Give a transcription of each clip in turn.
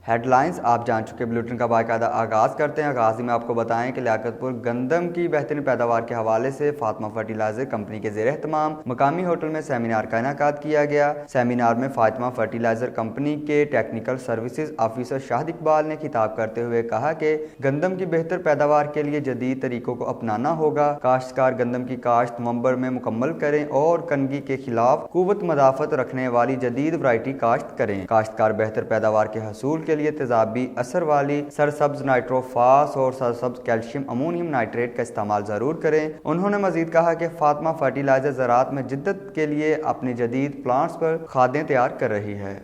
Head lines آپ جان چکے، bulletin کا باقاعدہ آغاز کرتے ہیں۔ آغاز میں آپ کو بتائیں کہ لیاقت پور گندم کی بہترین پیداوار کے حوالے سے فاطمہ فرٹیلائزر کمپنی کے زیر اہتمام مقامی ہوٹل میں سیمینار کا انعقاد کیا گیا۔ سیمینار میں فاطمہ فرٹیلائزر کمپنی کے ٹیکنیکل سروسز آفیسر شاہد اقبال نے خطاب کرتے ہوئے کہا کہ گندم کی بہتر پیداوار کے لیے جدید طریقوں کو اپنانا ہوگا۔ کاشتکار گندم کی کاشت نومبر میں مکمل کریں اور کنگھی کے خلاف قوت مدافعت رکھنے والی جدید ورائٹی کاشت کریں۔ کاشتکار بہتر پیداوار کے حصول کے لیے تیزابی اثر والی سرسبز نائٹروفاس اور سرسبز کیلشیم امونیم نائٹریٹ کا استعمال ضرور کریں۔ انہوں نے مزید کہا کہ فاطمہ فرٹیلائزر زراعت میں جدت کے لیے اپنی جدید پلانٹس پر کھادیں تیار کر رہی ہے۔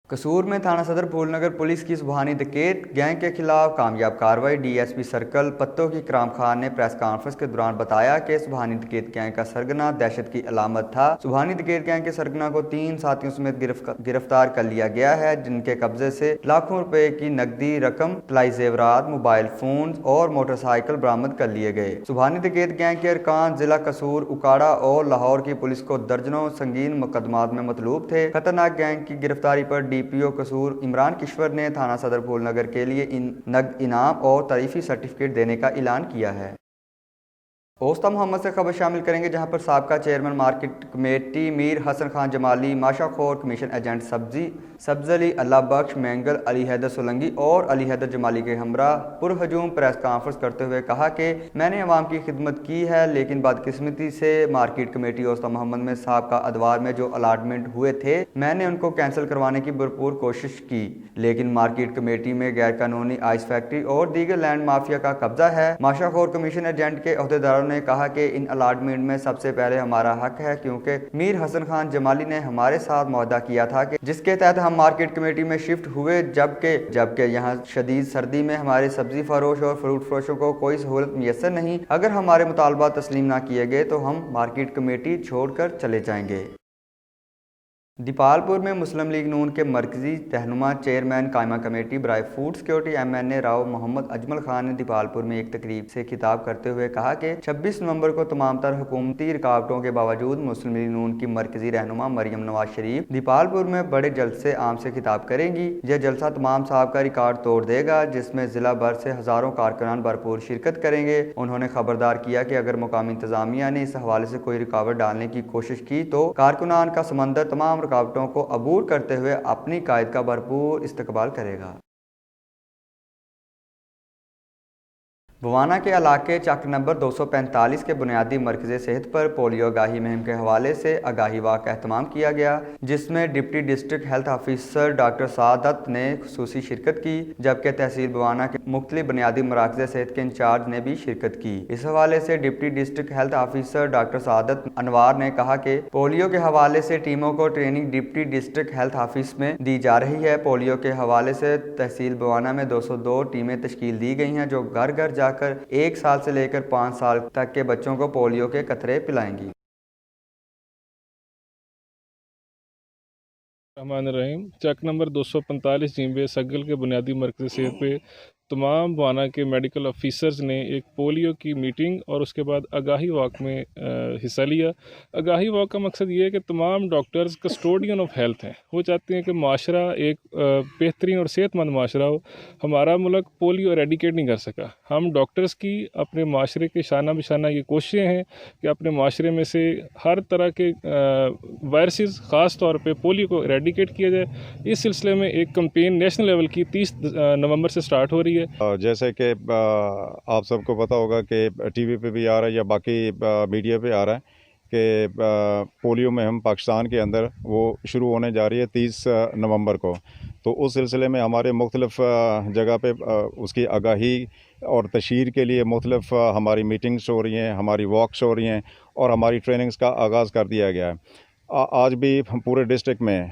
قصور میں تھانہ صدر پھول نگر پولیس کی سبحانی ڈکیت گینگ کے خلاف کامیاب کارروائی۔ ڈی ایس پی سرکل پتو کی اکرام خان نے پریس کانفرنس کے دوران بتایا کہ سبحانی ڈکیت گینگ کا سرگنا دہشت کی علامت تھا۔ سبحانی ڈکیت گینگ کے سرگنا کو 3 ساتھیوں سمیت گرفتار کر لیا گیا ہے، جن کے قبضے سے لاکھوں روپے کی نقدی رقم، طلائی زیورات، موبائل فونز اور موٹر سائیکل برآمد کر لیے گئے۔ سبحانی ڈکیت گینگ کے ارکان ضلع قصور، اکاڑا اور لاہور کی پولیس کو درجنوں سنگین مقدمات میں مطلوب تھے۔ خطرناک گینگ کی گرفتاری پر ڈی پی او قصور عمران کشور نے تھانہ صدر پھول نگر کے لیے نقد انعام اور تعریفی سرٹیفکیٹ دینے کا اعلان کیا ہے۔ اوسطا محمد سے خبر شامل کریں گے، جہاں پر سابقہ چیئرمین مارکیٹ کمیٹی میر حسن خان جمالی، ماشا خور کمیشن ایجنٹ سبز علی اللہ بخش مینگل، علی حیدر سولنگی اور علی حیدر جمالی کے ہمراہ پرہجوم پریس کانفرنس کرتے ہوئے کہا کہ میں نے عوام کی خدمت کی ہے، لیکن بدقسمتی سے مارکیٹ کمیٹی اوسطا محمد میں سابقہ ادوار میں جو الاٹمنٹ ہوئے تھے میں نے ان کو کینسل کروانے کی بھرپور کوشش کی، لیکن مارکیٹ کمیٹی میں غیر قانونی آئس فیکٹری اور دیگر لینڈ مافیا کا قبضہ ہے۔ ماشا خور کمیشن ایجنٹ کے عہدیداروں نے کہا کہ ان الاٹمنٹ میں سب سے پہلے ہمارا حق ہے، کیونکہ میر حسن خان جمالی نے ہمارے ساتھ معاہدہ کیا تھا کہ جس کے تحت ہم مارکیٹ کمیٹی میں شفٹ ہوئے، جبکہ یہاں شدید سردی میں ہمارے سبزی فروش اور فروٹ فروشوں کو کوئی سہولت میسر نہیں۔ اگر ہمارے مطالبات تسلیم نہ کیے گئے تو ہم مارکیٹ کمیٹی چھوڑ کر چلے جائیں گے۔ دیپال پور میں مسلم لیگ نون کے مرکزی رہنما چیئرمین قائمہ کمیٹی برائے فوڈ سیکورٹی ایم این اے راؤ محمد اجمل خان نے دیپال پور میں ایک تقریب سے خطاب کرتے ہوئے کہا کہ 26 نومبر کو تمام تر حکومتی رکاوٹوں کے باوجود مسلم لیگ نون کی مرکزی رہنما مریم نواز شریف دیپال پور میں بڑے جلسے عام سے خطاب کریں گی۔ یہ جلسہ تمام سابقہ ریکارڈ توڑ دے گا، جس میں ضلع بھر سے ہزاروں کارکنان بھرپور شرکت کریں گے۔ انہوں نے خبردار کیا کہ اگر مقامی انتظامیہ نے اس حوالے سے کوئی رکاوٹ ڈالنے کی کوشش کی تو کارکنان کا سمندر تمام رکاوٹوں کو عبور کرتے ہوئے اپنی قائد کا بھرپور استقبال کرے گا۔ بوانا کے علاقے چک نمبر 245 کے بنیادی مرکز صحت پر پولیو آگاہی مہم کے حوالے سے آگاہی واک کا اہتمام کیا گیا، جس میں deputy district health officer doctor سعادت نے خصوصی شرکت کی، جبکہ تحصیل بوانا کے مختلف بنیادی مراکز صحت کے انچارج نے بھی شرکت کی۔ اس حوالے سے deputy district health officer doctor سعادت انوار نے کہا کہ پولیو کے حوالے سے ٹیموں کو training deputy district health office میں دی جا رہی ہے۔ پولیو کے حوالے سے تحصیل بوانا میں 202 ٹیمیں تشکیل دی گئی ہیں، جو گھر گھر جا کر 1 سال سے لے کر 5 سال تک کے بچوں کو پولیو کے قطرے پلائیں گی۔ رحمان الرحیم، چک نمبر 245 جیمبے سگل کے بنیادی مرکز صحت پہ تمام بوانا کے میڈیکل آفیسرز نے ایک پولیو کی میٹنگ اور اس کے بعد آگاہی واک میں حصہ لیا۔ آگاہی واک کا مقصد یہ ہے کہ تمام ڈاکٹرز کسٹوڈین آف ہیلتھ ہیں، وہ چاہتے ہیں کہ معاشرہ ایک بہترین اور صحت مند معاشرہ ہو۔ ہمارا ملک پولیو ایریڈیکیٹ نہیں کر سکا۔ ہم ڈاکٹرز کی اپنے معاشرے کے شانہ بشانہ یہ کوششیں ہیں کہ اپنے معاشرے میں سے ہر طرح کے وائرسز، خاص طور پہ پولیو کو ایریڈیکیٹ کیا جائے۔ اس سلسلے میں ایک کمپین نیشنل لیول کی 30 نومبر سے سٹارٹ ہو رہی ہے۔ جیسے کہ آپ سب کو پتہ ہوگا کہ ٹی وی پہ بھی آ رہا ہے یا باقی میڈیا پہ آ رہا ہے کہ پولیو میں ہم پاکستان کے اندر وہ شروع ہونے جا رہی ہے 30 نومبر کو، تو اس سلسلے میں ہمارے مختلف جگہ پہ اس کی آگاہی اور تشہیر کے لیے مختلف ہماری میٹنگز ہو رہی ہیں، ہماری واکس ہو رہی ہیں اور ہماری ٹریننگز کا آغاز کر دیا گیا ہے۔ آج بھی پورے ڈسٹرکٹ میں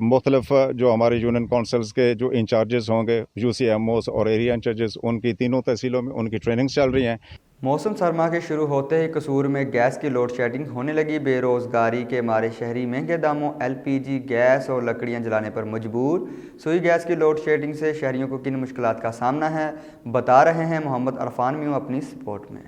مختلف جو ہمارے یونین کونسلز کے جو انچارجز ہوں گے، یو سی ایم اوز اور ایریا انچارجز، ان کی تینوں تحصیلوں میں ان کی ٹریننگز چل رہی ہیں۔ موسم سرما کے شروع ہوتے ہی قصور میں گیس کی لوڈ شیڈنگ ہونے لگی۔ بے روزگاری کے مارے شہری مہنگے داموں ایل پی جی گیس اور لکڑیاں جلانے پر مجبور۔ سوئی گیس کی لوڈ شیڈنگ سے شہریوں کو کن مشکلات کا سامنا ہے، بتا رہے ہیں محمد عرفان میوں اپنی سپورٹ میں۔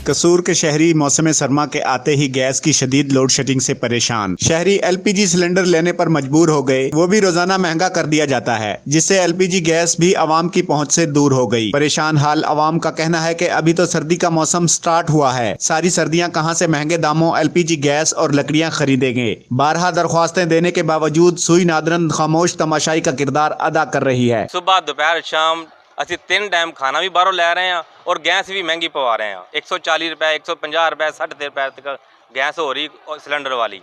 कसूर के शहरी मौसम सरमा के आते ही गैस की शदीद लोड शेडिंग से परेशान। शहरी एलपीजी सिलेंडर लेने पर मजबूर हो गए, वो भी रोजाना महंगा कर दिया जाता है, जिससे एलपीजी गैस भी आवाम की पहुंच से दूर हो गई। परेशान हाल आवाम का कहना है कि अभी तो सर्दी का मौसम स्टार्ट हुआ है, सारी सर्दियां कहां से महंगे दामों एलपीजी गैस और लकड़ियां खरीदेंगे। बारहा दरख्वास्तें देने के बावजूद सुई नादरन खामोश तमाशाई का किरदार अदा कर रही है। सुबह दोपहर शाम ਅਸੀਂ 3 ਟਾਈਮ ਖਾਣਾ ਵੀ ਬਾਹਰੋਂ ਲੈ ਰਹੇ ਹਾਂ ਔਰ ਗੈਸ ਵੀ ਮਹਿੰਗੀ ਪਵਾ ਰਹੇ ਹਾਂ। 140 ਰੁਪਏ 150 ਰੁਪਏ 60 ਰੁਪਏ ਤੱਕ ਗੈਸ ਹੋ ਰਹੀ ਸਿਲੰਡਰ ਵਾਲੀ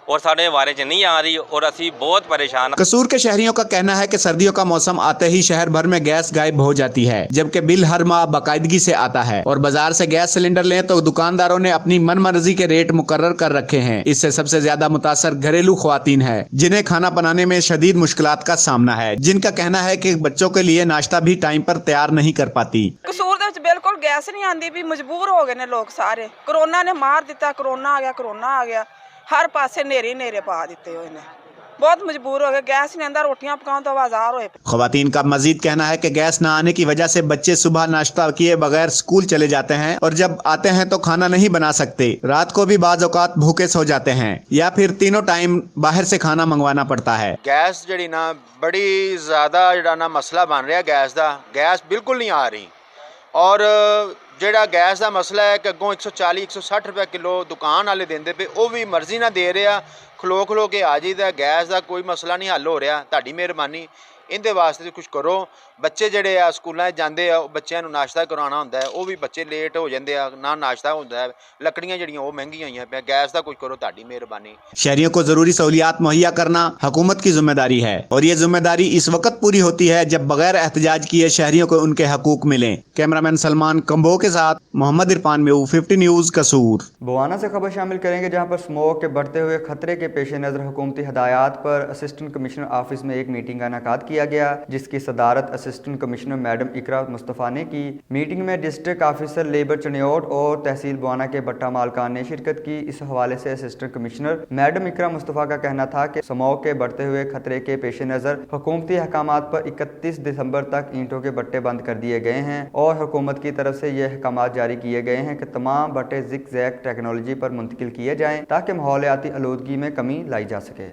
और साढ़े वारे च नहीं आ रही और असी बहुत परेशान। कसूर के शहरियों का कहना है कि सर्दियों का मौसम आते ही शहर भर में गैस गायब हो जाती है, जबकि बिल हर माह बाकायदगी से आता है और बाजार से गैस सिलेंडर लें तो दुकानदारों ने अपनी मनमर्जी के रेट मुकर्रर कर रखे हैं। इससे सबसे ज्यादा मुतासर घरेलू ख्वातीन है, जिन्हें खाना बनाने में शदीद मुश्किलात का सामना है, जिनका कहना है कि बच्चों के लिए नाश्ता भी टाइम पर तैयार नहीं कर पाती। कसूर दे विच बिल्कुल गैस नहीं आती भी, मजबूर हो गए ने लोग सारे। कोरोना ने मार दिता, कोरोना आ गया हर पासे नेरे नेरे पा दिते हुए ने, बहुत मजबूर हो गए। गैस नहीं आंदा, रोटियां पकाओ तो बाजार होए। ख्वातीन का मजीद कहना है कि गैस न आने की वजह से बच्चे सुबह नाश्ता किए बगैर स्कूल चले जाते हैं और जब आते हैं तो खाना नहीं बना सकते। रात को भी बाज औकात भूखे सो जाते हैं या फिर तीनों टाइम बाहर से खाना मंगवाना पड़ता है। गैस जड़ी ना बड़ी ज़्यादा जड़ा ना मसला बन रहा गैस का। गैस बिल्कुल नहीं आ रही और ਜਿਹੜਾ ਗੈਸ ਦਾ ਮਸਲਾ ਹੈ ਕਿ ਅੱਗੋਂ 140 160 ਰੁਪਏ ਕਿਲੋ ਦੁਕਾਨ ਵਾਲੇ ਦਿੰਦੇ ਪਏ, ਉਹ ਵੀ ਮਰਜ਼ੀ ਨਾਲ ਦੇ ਰਿਹਾ। ਖਲੋ ਕੇ ਆ ਜਾਈਦਾ। ਗੈਸ ਦਾ ਕੋਈ ਮਸਲਾ ਨਹੀਂ ਹੱਲ ਹੋ ਰਿਹਾ। ਤੁਹਾਡੀ ਮਿਹਰਬਾਨੀ ਇਹਦੇ ਵਾਸਤੇ ਕੁਝ ਕਰੋ। ਬੱਚੇ ਜਿਹੜੇ ਆ ਸਕੂਲਾਂ 'ਚ ਜਾਂਦੇ ਆ, ਉਹ ਬੱਚਿਆਂ ਨੂੰ ਨਾਸ਼ਤਾ ਕਰਾਉਣਾ ਹੁੰਦਾ ਹੈ, ਉਹ ਵੀ ਬੱਚੇ ਲੇਟ ਹੋ ਜਾਂਦੇ ਆ, ਨਾ ਨਾਸ਼ਤਾ ਹੁੰਦਾ ਹੈ। ਲੱਕੜੀਆਂ ਜਿਹੜੀਆਂ ਉਹ ਮਹਿੰਗੀਆਂ ਹੋਈਆਂ ਪਿਆ। गैस ਦਾ ਕੁਝ ਕਰੋ, ਤੁਹਾਡੀ ਮਿਹਰਬਾਨੀ। शहरियों को जरूरी सहूलियात मुहैया करना हुकूमत की जिम्मेदारी है और ये जिम्मेदारी इस वक्त पूरी होती है जब बगैर एहतजाज किए शहरियों को उनके हकूक मिलें। कैमरामैन सलमान कंबो के साथ मोहम्मद इरफान मेऊ, 50 न्यूज़ कसूर। बवाना से खबर शामिल करेंगे, जहां पर स्मोक के बढ़ते हुए खतरे के पेश नज़र हुकूमती हदायत पर असिस्टेंट कमिश्नर ऑफिस में एक मीटिंग का इनेकाद किया गया, जिसकी सदारत असिस्टेंट कमिश्नर मैडम इकरा मुस्तफ़ा ने की। मीटिंग में डिस्ट्रिक्ट ऑफिसर लेबर चनियोट और तहसील बवाना के भट्टा मालकान ने शिरकत की। इस हवाले से असिस्टेंट कमिश्नर मैडम इकरा मुस्तफ़ा का कहना था कि स्मोक के बढ़ते हुए खतरे के पेश नज़र हुकूमती अहकामात पर 31 दिसंबर तक ईंटों के भट्टे बंद कर दिए गए हैं और हुकूमत की तरफ से ये अहकामात जारी किए गए हैं कि तमाम भट्टे ज़िग ज़ैग टेक्नोलॉजी पर मुंतकिल किए जाएँ ताकि माहौलियाती आलूदगी में कमी लाई जा सके।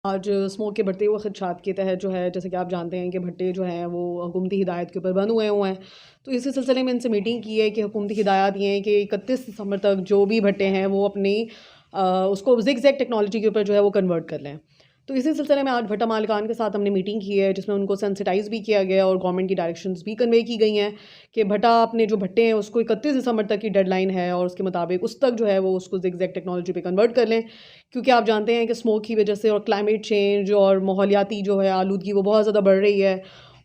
आज स्मोक के बढ़ते हुए खदशात के तहत जो है, जैसे कि आप जानते हैं कि भट्टे जो हैं वो हुकूमती हिदायत के ऊपर बंद हुए हैं, तो इसी सिलसिले में इनसे मीटिंग की है कि हुकूमती हिदायत ये हैं कि 31 दिसंबर तक जो भी भट्टे हैं वो अपनी उसको ज़िग ज़ैग टेक्नोलॉजी के ऊपर जो है वो कन्वर्ट कर लें। तो इसी सिलसिले में आज भट्टा मालिकान के साथ हमने मीटिंग की है, जिसमें उनको सेंसिटाइज़ भी किया गया और गवर्नमेंट की डायरेक्शंस भी कन्वे की गई हैं कि भट्टा अपने जो भट्टे हैं उसको 31 दिसंबर तक की डेडलाइन है और उसके मुताबिक उस तक जो है वो उसको ज़िग ज़ैग टेक्नोलॉजी पे कन्वर्ट कर लें, क्योंकि आप जानते हैं कि स्मोक की वजह से और क्लाइमेट चेंज और माहौलियाती जो है आलूदगी वो बहुत ज़्यादा बढ़ रही है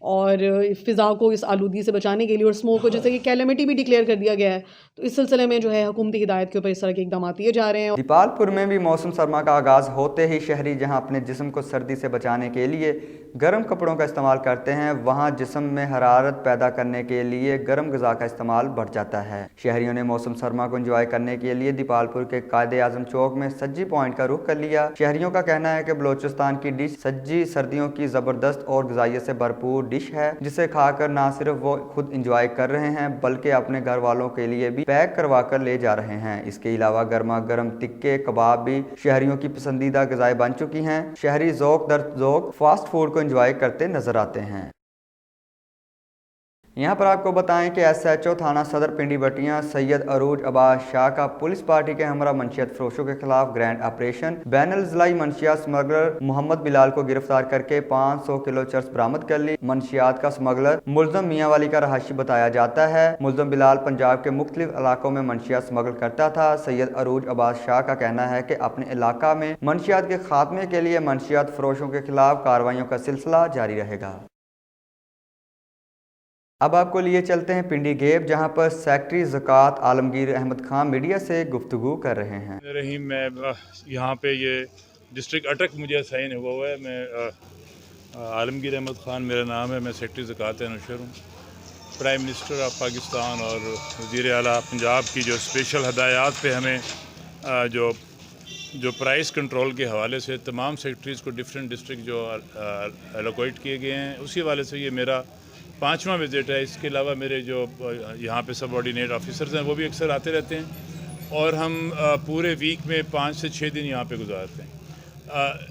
और फ़िज़ा को इस आलूदगी से बचाने के लिए और स्मोक को जैसे कि कैलेमिटी भी डिक्लेयर कर दिया गया है, तो इस सिलसिले में जो है हुकूमती हिदायत के ऊपर इस तरह के इकदाम किए जा रहे हैं। दीपालपुर में भी मौसम सरमा का आगाज़ होते ही शहरी जहां अपने जिस्म को सर्दी से बचाने के लिए गर्म कपड़ों का इस्तेमाल करते हैं, वहां जिस्म में हरारत पैदा करने के लिए गर्म ग़िज़ा का इस्तेमाल बढ़ जाता है। शहरियों ने मौसम सरमा को एंजॉय करने के लिए दीपालपुर के कायदे आज़म चौक में सज्जी पॉइंट का रुख कर लिया। शहरियों का कहना है कि बलोचिस्तान की डिश सज्जी सर्दियों की ज़बरदस्त और ग़िज़ाइयत से भरपूर डिश है, जिसे खाकर ना सिर्फ वो खुद इंजॉय कर रहे हैं बल्कि अपने घर वालों के लिए भी पैक करवा कर ले जा रहे हैं। इसके अलावा गर्मा गर्म टिक्के कबाब भी शहरियों की पसंदीदा ग़िज़ाएं बन चुकी हैं। शहरी ज़ौक़ दर ज़ौक़ फास्ट फूड को एंजॉय करते नजर आते हैं। यहाँ पर आपको बताएं कि SHO थाना सदर पिंडी बटियां सैयद अरूज अब्बास शाह का पुलिस पार्टी के हमरा मंशियात फरोशों के खिलाफ ग्रैंड ऑपरेशन बैनुल ज़िलाई मंशियात स्मगलर मोहम्मद बिलाल को गिरफ्तार करके 500 किलो चर्स बरामद कर ली। मंशियात का स्मगलर मुल्ज़म मियाँ वाली का रहायशी बताया जाता है। मुल्ज़म बिलाल पंजाब के मुख्तलिफ इलाकों में मंशियात स्मगल करता था। सैयद अरूज अब्बास शाह का कहना है कि अपने इलाका में मंशियात के खात्मे के लिए मंशियात फरोशों के खिलाफ कार्रवाइयों का सिलसिला जारी रहेगा। अब आपको लिए चलते हैं पिंडी गेब, जहां पर सेक्रेटरी ज़कात आलमगीर अहमद खान मीडिया से गुफ्तगू कर रहे हैं। रहीम, मैं यहाँ पे ये डिस्ट्रिक्ट अटक मुझे साइन हुआ हुआ है। मैं आलमगीर अहमद खान मेरा नाम है। मैं सेक्रेटरी ज़कात नशर हूँ। प्राइम मिनिस्टर ऑफ पाकिस्तान और वज़ीर आला पंजाब की जो स्पेशल हदायत पे हमें जो प्राइस कंट्रोल के हवाले से तमाम सेक्रेटरीज़ को डिफरेंट डिस्ट्रिक्ट जो एलोकेट किए गए हैं, उसी हवाले से ये मेरा 5वां विज़िट है। इसके अलावा मेरे जो यहाँ पे सबऑर्डिनेट ऑफिसर्स हैं वो भी अक्सर आते रहते हैं और हम पूरे वीक में 5 से 6 दिन यहाँ पे गुजारते हैं।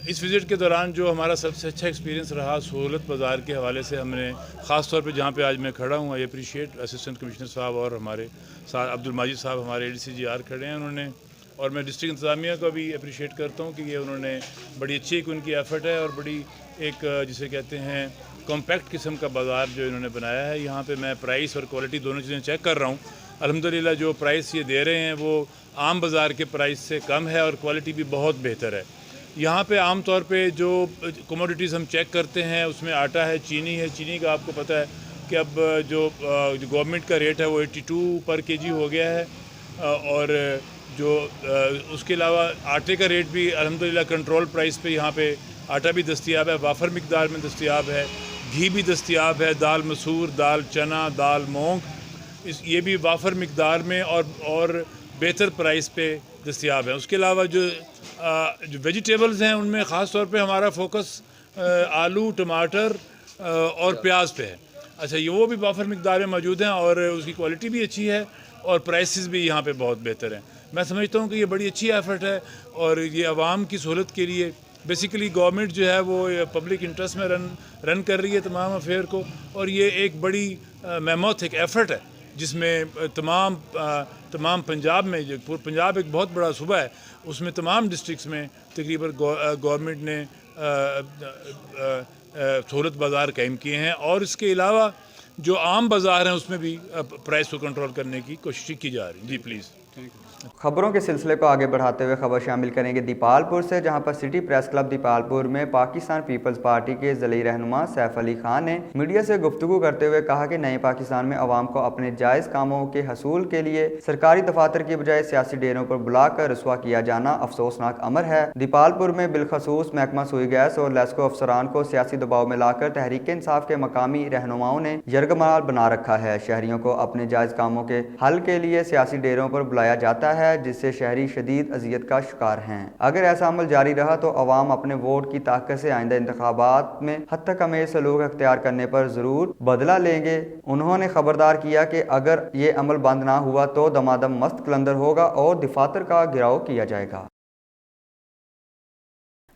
इस विज़िट के दौरान जो हमारा सबसे अच्छा एक्सपीरियंस रहा सहूलत बाज़ार के हवाले से, हमने ख़ास तौर पे जहाँ पे आज मैं खड़ा हूँ, आई अप्रिशिएट असिस्टेंट कमिश्नर साहब और हमारे साथ अब्दुल माजिद साहब हमारे ADCGR खड़े हैं उन्होंने, और मैं डिस्ट्रिक्ट इंतज़ामिया को भी अप्रिशिएट करता हूँ कि ये उन्होंने बड़ी अच्छी एक उनकी एफ़र्ट है और बड़ी एक जिसे कहते हैं कॉम्पैक्ट किस्म का बाज़ार जो इन्होंने बनाया है। यहाँ पे मैं प्राइस और क्वालिटी दोनों चीज़ें चेक कर रहा हूँ। अल्हम्दुलिल्लाह जो प्राइस ये दे रहे हैं वो आम बाज़ार के प्राइस से कम है और क्वालिटी भी बहुत बेहतर है। यहाँ पे आम तौर पे जो कमोडिटीज़ हम चेक करते हैं उसमें आटा है, चीनी है। चीनी का आपको पता है कि अब जो गवर्नमेंट का रेट है वो 82 पर केजी हो गया है, और जो उसके अलावा आटे का रेट भी अल्हम्दुलिल्लाह कंट्रोल प्राइस पे यहाँ पे आटा भी दस्तियाब है, वाफर मिकदार में दस्तियाब है, घी भी दस्तियाब है, दाल मसूर, दाल चना, दाल मूंग ये भी वाफर मिकदार में और बेहतर प्राइस पे दस्तियाब है। उसके अलावा जो वेजिटेबल्स हैं उनमें ख़ास तौर पे हमारा फोकस आलू, टमाटर और प्याज पे है। अच्छा, ये वो भी वाफर मिकदार में मौजूद हैं और उसकी क्वालिटी भी अच्छी है और प्राइसेस भी यहाँ पे बहुत बेहतर हैं। मैं समझता हूँ कि ये बड़ी अच्छी एफ़र्ट है और ये आवाम की सहूलत के लिए बेसिकली गवर्नमेंट जो है वो पब्लिक इंटरेस्ट में रन कर रही है तमाम अफेयर को, और ये एक बड़ी मेमोथ एक एफ़र्ट है जिसमें तमाम पंजाब में, जो पंजाब एक बहुत बड़ा सूबा है, उसमें तमाम डिस्ट्रिक्ट्स में तकरीबन गवर्नमेंट ने सहूलत बाज़ार कायम किए हैं और इसके अलावा जो आम बाज़ार हैं उसमें भी प्राइस को कंट्रोल करने की कोशिश की जा रही है। जी प्लीज़। खबरों के सिलसिले को आगे बढ़ाते हुए खबर शामिल करेंगे दीपालपुर से, जहां पर सिटी प्रेस क्लब दीपालपुर में पाकिस्तान पीपल्स पार्टी के ज़िली रहनुमा सैफ अली खान ने मीडिया से गुफ्तगू करते हुए कहा कि नए पाकिस्तान में अवाम को अपने जायज़ कामों के हसूल के लिए सरकारी दफातर की बजाय सियासी डेरों पर बुलाकर रुसवा किया जाना अफसोसनाक अमर है। दीपालपुर में बिलखसूस महकमा सुई गैस और लेस्को अफसरान को सियासी दबाव में लाकर तहरीक इंसाफ के मकामी रहनुमाओं ने यरगमाल बना रखा है। शहरियों को अपने जायज़ कामों के हल के लिए सियासी डेरों पर बुलाया जाता है, जिससे शहरी शदीद अजियत का शिकार हैं। अगर ऐसा अमल जारी रहा तो अवाम अपने वोट की ताकत से आइंदा इंतखाबात में हद तक हमें सलूक अख्तियार करने पर जरूर बदला लेंगे। उन्होंने खबरदार किया कि अगर ये अमल बंद ना हुआ तो दमादम मस्त कलंदर होगा और दफातर का घेराव किया जाएगा।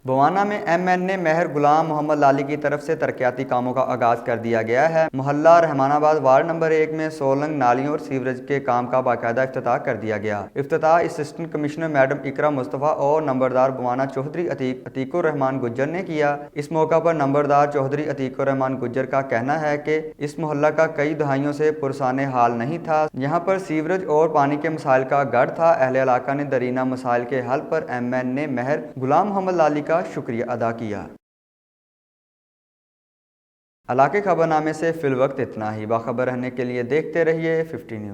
बवाना में MNA महर गुलाम मोहम्मद लाली की तरफ से तरक्याती कामों का आगाज कर दिया गया है। मोहल्ला रहमानाबाद वार्ड नंबर 1 में सोलंग नालियों और सीवरेज के काम का बाकायदा इफ्तिताह कर दिया गया। इफ्तिताह असिस्टेंट कमिश्नर मैडम इकरा मुस्तफ़ा और नंबरदार बवाना चौधरी अतीकुर रहमान गुज्जर ने किया। इस मौका पर नंबरदार चौधरी अतीकुर रहमान गुज्जर का कहना है कि इस मोहल्ला का कई दहाइयों से पुरसाने हाल नहीं था। यहाँ पर सीवरेज और पानी के मसाइल का गढ़ था। अहले इलाका ने दरीना मसाइल के हल पर MNA महर गुलाम मोहम्मद लाली का शुक्रिया अदा किया। इलाके खबरनामे से फिल वक्त इतना ही। बाखबर रहने के लिए देखते रहिए 50 न्यूज़।